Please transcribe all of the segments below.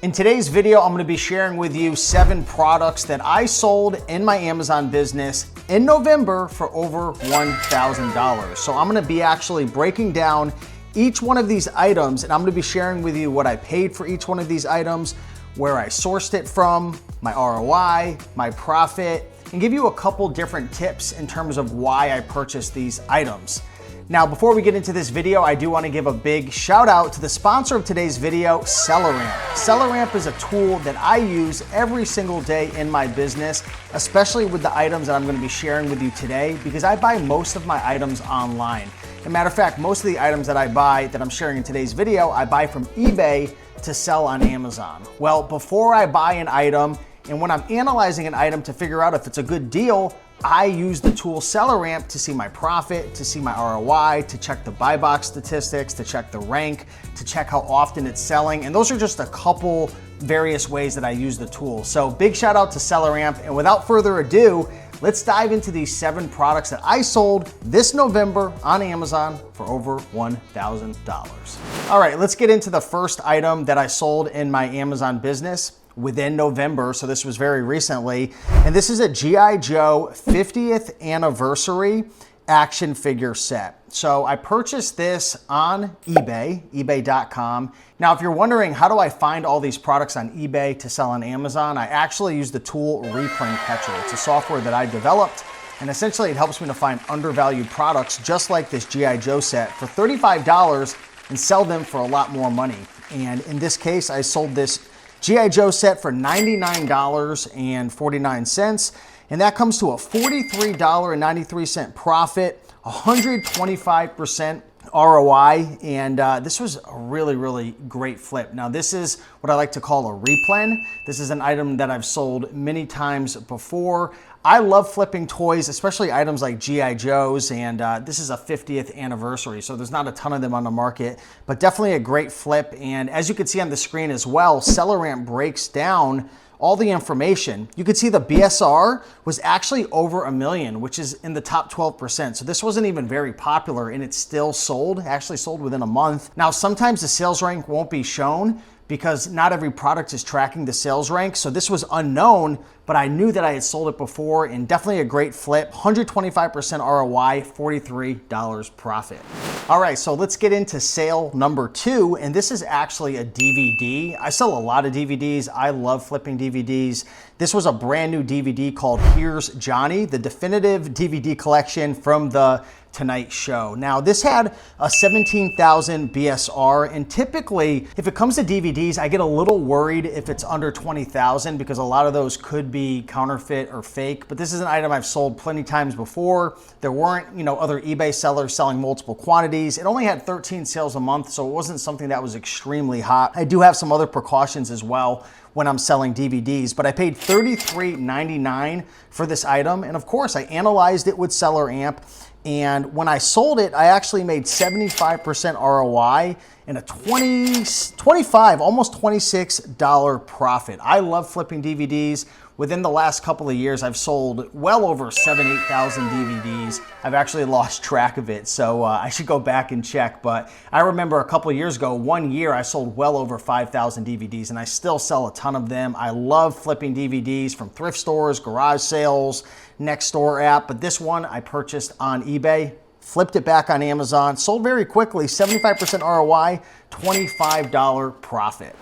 In today's video, I'm gonna be sharing with you 7 products that I sold in my Amazon business in November for over $1,000. So I'm gonna be actually breaking down each one of these items, and I'm gonna be sharing with you what I paid for each one of these items, where I sourced it from, my ROI, my profit, and give you a couple different tips in terms of why I purchased these items. Now, before we get into this video, I do want to give a big shout out to the sponsor of today's video, SellerAmp. SellerAmp is a tool that I use every single day in my business, especially with the items that I'm going to be sharing with you today, because I buy most of my items online. As a matter of fact, most of the items that I buy that I'm sharing in today's video, I buy from eBay to sell on Amazon. Well, before I buy an item, and when I'm analyzing an item to figure out if it's a good deal, I use the tool SellerAmp to see my profit, to see my ROI, to check the buy box statistics, to check the rank, to check how often it's selling. And those are just a couple various ways that I use the tool. So big shout out to SellerAmp. And without further ado, let's dive into these 7 products that I sold this November on Amazon for over $1,000. All right, let's get into the first item that I sold in my Amazon business within November, so this was very recently, and this is a G.I. Joe 50th anniversary action figure set. So I purchased this on eBay, ebay.com. Now, if you're wondering, how do I find all these products on eBay to sell on Amazon? I actually use the tool Reprint Catcher. It's a software that I developed, and essentially it helps me to find undervalued products just like this G.I. Joe set for $35 and sell them for a lot more money. And in this case, I sold this G.I. Joe set for $99.49, and that comes to a $43.93 profit, 125% ROI, and this was a really great flip. Now, this is what I like to call a replen. This is an item that I've sold many times before. I love flipping toys, especially items like G.I. Joes, and this is a 50th anniversary, so there's not a ton of them on the market, but definitely a great flip. And as you can see on the screen as well, SellerAmp breaks down all the information. You could see the BSR was actually over 1 million, which is in the top 12%. So this wasn't even very popular, and it still sold, actually sold within a month. Now, sometimes the sales rank won't be shown because not every product is tracking the sales rank. So this was unknown, but I knew that I had sold it before, and definitely a great flip, 125% ROI, $43 profit. All right, so let's get into sale number 2, and this is actually a DVD. I sell a lot of DVDs. I love flipping DVDs. This was a brand new DVD called Here's Johnny, the definitive DVD collection from the Tonight Show. Now, this had a 17,000 BSR, and typically, if it comes to DVDs, I get a little worried if it's under 20,000 because a lot of those could be counterfeit or fake, but this is an item I've sold plenty times before. There weren't, other eBay sellers selling multiple quantities. It only had 13 sales a month, so it wasn't something that was extremely hot. I do have some other precautions as well when I'm selling DVDs, but I paid $33.99 for this item, and of course, I analyzed it with SellerAmp. And when I sold it, I actually made 75% ROI and a $25, almost $26 profit. I love flipping DVDs. Within the last couple of years, I've sold well over 8,000 DVDs. I've actually lost track of it, so I should go back and check. But I remember a couple of years ago, 1 year, I sold well over 5,000 DVDs, and I still sell a ton of them. I love flipping DVDs from thrift stores, garage sales, Nextdoor app, but this one I purchased on eBay, flipped it back on Amazon, sold very quickly, 75% ROI, $25 profit.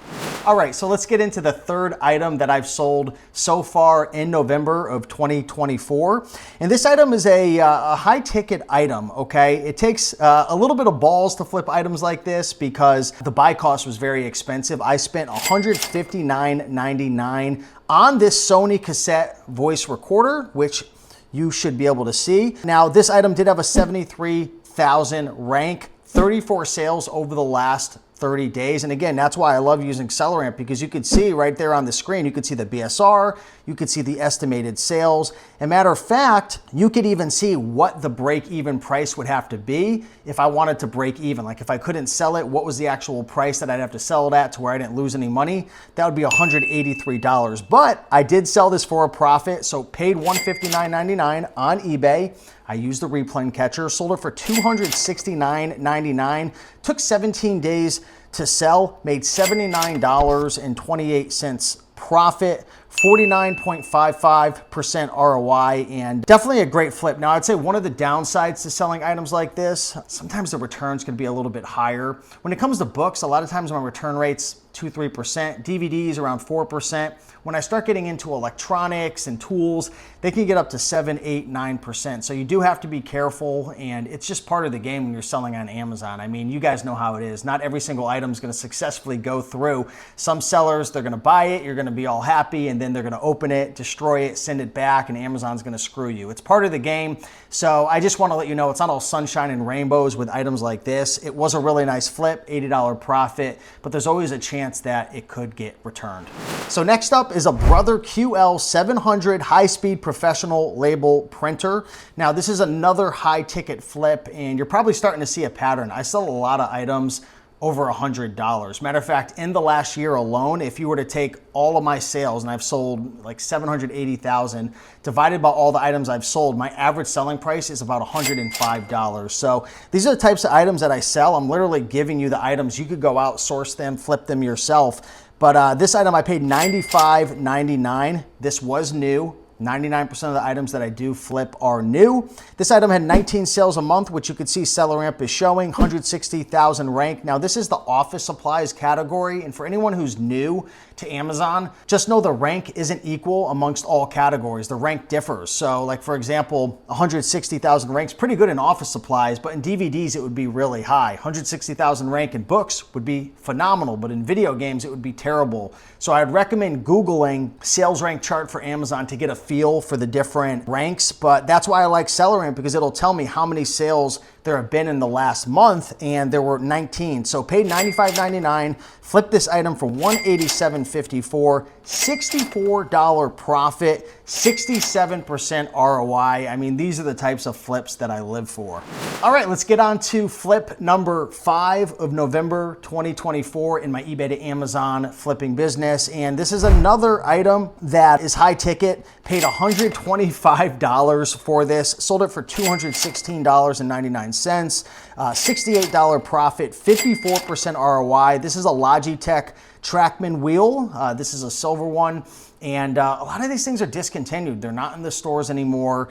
All right, so let's get into the third item that I've sold so far in November of 2024. And this item is a high ticket item, okay? It takes a little bit of balls to flip items like this because the buy cost was very expensive. I spent $159.99 on this Sony cassette voice recorder, which you should be able to see. Now, this item did have a 73,000 rank, 34 sales over the last 30 days. And again, that's why I love using SellerAmp, because you could see right there on the screen, you could see the BSR, you could see the estimated sales. And matter of fact, you could even see what the break-even price would have to be if I wanted to break even. Like if I couldn't sell it, what was the actual price that I'd have to sell it at to where I didn't lose any money? That would be $183. But I did sell this for a profit, so paid $159.99 on eBay. I used the replane catcher, sold it for $269.99, took 17 days to sell, made $79.28 profit, 49.55% ROI, and definitely a great flip. Now, I'd say one of the downsides to selling items like this, sometimes the returns can be a little bit higher. When it comes to books, a lot of times my return rate's 2-3%, DVDs around 4%. When I start getting into electronics and tools, they can get up to 7, 8, 9%. So you do have to be careful, and it's just part of the game when you're selling on Amazon. I mean, you guys know how it is. Not every single item is going to successfully go through. Some sellers, they're going to buy it, you're going to be all happy, and then they're going to open it, destroy it, send it back, and Amazon's going to screw you. It's part of the game. So I just want to let you know it's not all sunshine and rainbows with items like this. It was a really nice flip, $80 profit, but there's always a chance that it could get returned. So next up is a Brother QL700 high-speed professional label printer. Now, this is another high-ticket flip, and you're probably starting to see a pattern. I sell a lot of items over $100. Matter of fact, in the last year alone, if you were to take all of my sales, and I've sold like 780,000, divided by all the items I've sold, my average selling price is about $105. So these are the types of items that I sell. I'm literally giving you the items. You could go out, source them, flip them yourself. But this item I paid $95.99. This was new. 99% of the items that I do flip are new. This item had 19 sales a month, which you could see SellerAmp is showing, 160,000 rank. Now, this is the office supplies category, and for anyone who's new to Amazon, just know the rank isn't equal amongst all categories. The rank differs. So, like for example, 160,000 ranks, pretty good in office supplies, but in DVDs it would be really high. 160,000 rank in books would be phenomenal, but in video games it would be terrible. So I'd recommend Googling sales rank chart for Amazon to get a feel for the different ranks, but that's why I like SellerAmp, because it'll tell me how many sales there have been in the last month, and there were 19. So paid $95.99, flipped this item for $187.54, $64 profit, 67% ROI. I mean, these are the types of flips that I live for. All right, let's get on to flip number 5 of November 2024 in my eBay to Amazon flipping business. And this is another item that is high ticket, paid $125 for this, sold it for $216.99. $68 profit, 54% ROI. This is a Logitech Trackman Wheel. This is a silver one. And a lot of these things are discontinued. They're not in the stores anymore.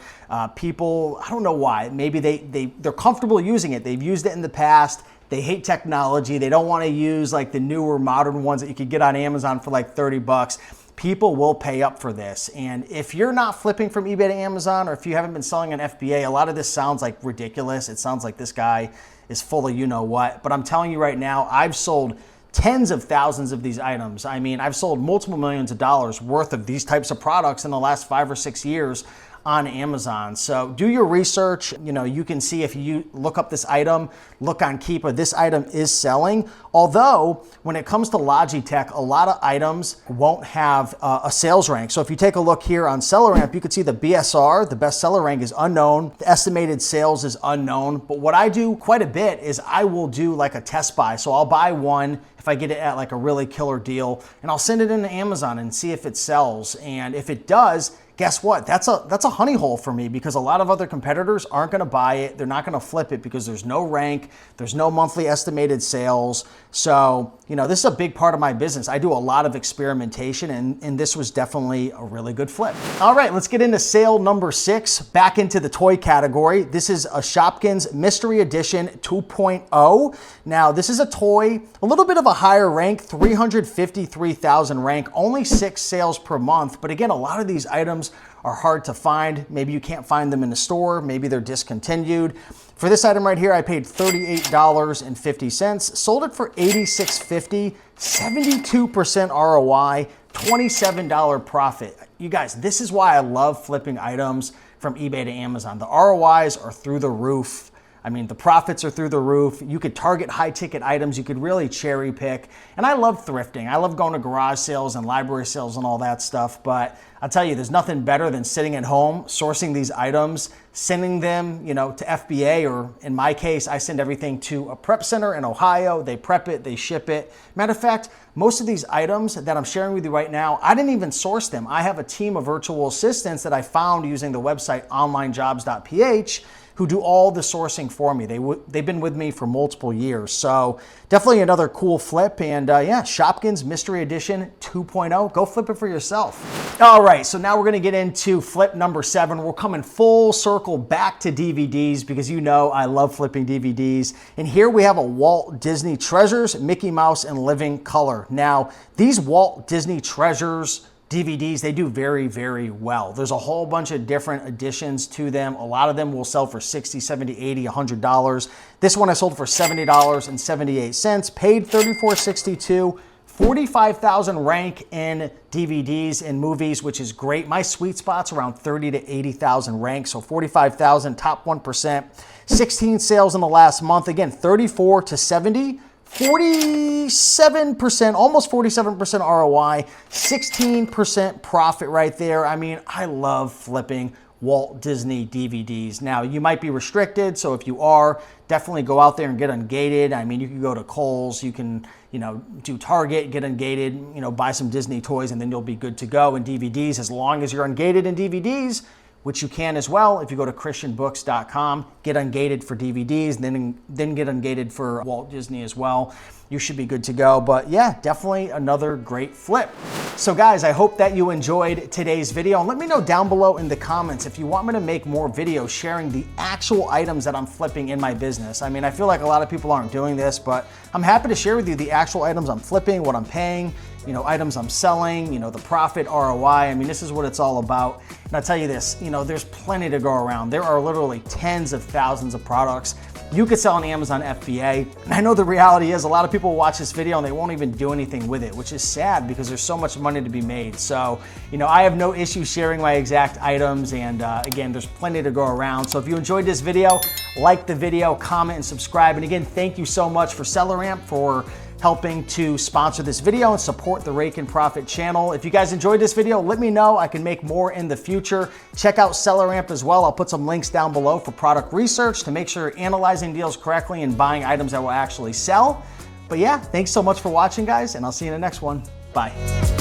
People, I don't know why. Maybe they're comfortable using it. They've used it in the past. They hate technology. They don't want to use like the newer modern ones that you could get on Amazon for like 30 bucks. People will pay up for this. And if you're not flipping from eBay to Amazon, or if you haven't been selling on FBA, a lot of this sounds like ridiculous. It sounds like this guy is full of you know what. But I'm telling you right now, I've sold tens of thousands of these items. I mean, I've sold multiple millions of dollars worth of these types of products in the last 5 or 6 years on Amazon. So do your research. You know, you can see if you look up this item, look on Keepa, this item is selling. Although when it comes to Logitech, a lot of items won't have a sales rank. So if you take a look here on SellerAmp, you can see the BSR, the best seller rank, is unknown. The estimated sales is unknown. But what I do quite a bit is I will do like a test buy. So I'll buy one if I get it at like a really killer deal, and I'll send it into Amazon and see if it sells. And if it does, guess what? That's a honey hole for me, because a lot of other competitors aren't going to buy it. They're not going to flip it because there's no rank, there's no monthly estimated sales. So, you know, this is a big part of my business. I do a lot of experimentation, and this was definitely a really good flip. All right, let's get into sale number 6, back into the toy category. This is a Shopkins Mystery Edition 2.0. Now, this is a toy, a little bit of a higher rank, 353,000 rank, only 6 sales per month. But again, a lot of these items are hard to find. Maybe you can't find them in the store. Maybe they're discontinued. For this item right here, I paid $38.50, sold it for $86.50, 72% ROI, $27 profit. You guys, this is why I love flipping items from eBay to Amazon. The ROIs are through the roof. I mean, the profits are through the roof. You could target high ticket items. You could really cherry pick. And I love thrifting. I love going to garage sales and library sales and all that stuff. But I'll tell you, there's nothing better than sitting at home, sourcing these items, sending them, to FBA, or in my case, I send everything to a prep center in Ohio. They prep it, they ship it. Matter of fact, most of these items that I'm sharing with you right now, I didn't even source them. I have a team of virtual assistants that I found using the website Onlinejobs.PH who do all the sourcing for me. They've been with me for multiple years. So definitely another cool flip. And yeah, Shopkins Mystery Edition 2.0. Go flip it for yourself. All right, so now we're gonna get into flip number 7. We're coming full circle back to DVDs because I love flipping DVDs. And here we have a Walt Disney Treasures, Mickey Mouse in living color. Now, these Walt Disney Treasures DVDs, they do very, very well. There's a whole bunch of different additions to them. A lot of them will sell for $60, $70, $80, $100. This one I sold for $70.78, paid $34.62. 45,000 rank in DVDs and movies, which is great. My sweet spot's around 30 to 80,000 rank, so 45,000, top 1%. 16 sales in the last month. Again, 34 to 70. 47%, almost 47% ROI, 16% profit right there. I mean, I love flipping Walt Disney DVDs. Now, you might be restricted, so if you are, definitely go out there and get ungated. I mean, you can go to Kohl's, you can, do Target, get ungated, buy some Disney toys, and then you'll be good to go in DVDs as long as you're ungated in DVDs, which you can as well if you go to christianbooks.com, get ungated for DVDs, then get ungated for Walt Disney as well. You should be good to go. But yeah, definitely another great flip. So guys, I hope that you enjoyed today's video, and let me know down below in the comments if you want me to make more videos sharing the actual items that I'm flipping in my business. I mean, I feel like a lot of people aren't doing this, but I'm happy to share with you the actual items I'm flipping, what I'm paying, items I'm selling, the profit, ROI. I mean, this is what it's all about. And I'll tell you this, there's plenty to go around. There are literally tens of thousands of products you could sell on Amazon FBA. And I know the reality is a lot of people watch this video and they won't even do anything with it, which is sad because there's so much money to be made. So, I have no issue sharing my exact items. And again, there's plenty to go around. So if you enjoyed this video, like the video, comment, and subscribe. And again, thank you so much for SellerAmp for helping to sponsor this video and support the Rake and Profit channel. If you guys enjoyed this video, let me know. I can make more in the future. Check out SellerAmp as well. I'll put some links down below for product research to make sure you're analyzing deals correctly and buying items that will actually sell. But yeah, thanks so much for watching, guys, and I'll see you in the next one. Bye.